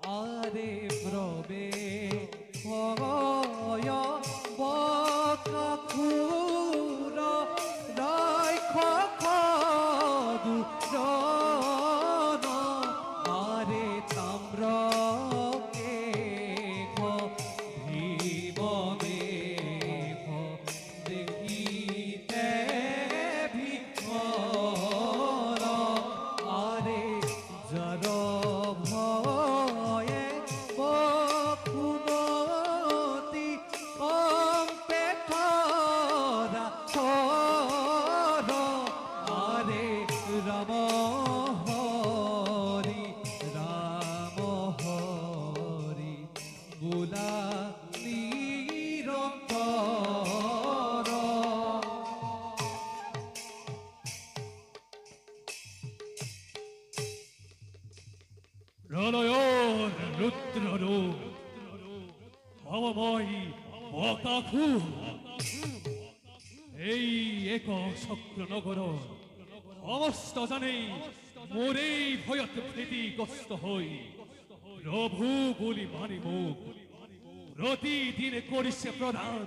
আরে প্রবে হয় বকা খুর রায় খু আরে তাম্র কে ভীমে দেখিতে ভিক্ষর আরে জর ভয়ে বকুনতি কম্পে খরা খর আরে রাম হরি রাম হরি বুলা নিরন্তর প্রলয়র রুদ্ররূপ ভবময়ী বকাখু এই এক শক্র নগর সমস্ত জানেই মোরেই ভয়ত ভীতিগ্রস্ত হই প্রভু বলি বাণী মুখ প্রতিদিন করিছে প্রধান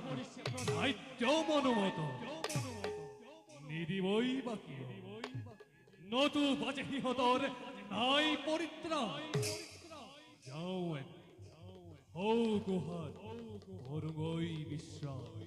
সাহিত্য মনোমত নিদিবই বাকি নতু বাজে হিহতর নাই পরিত্রাণ যাও হৌ গুহার অরুগই বিশ্রাম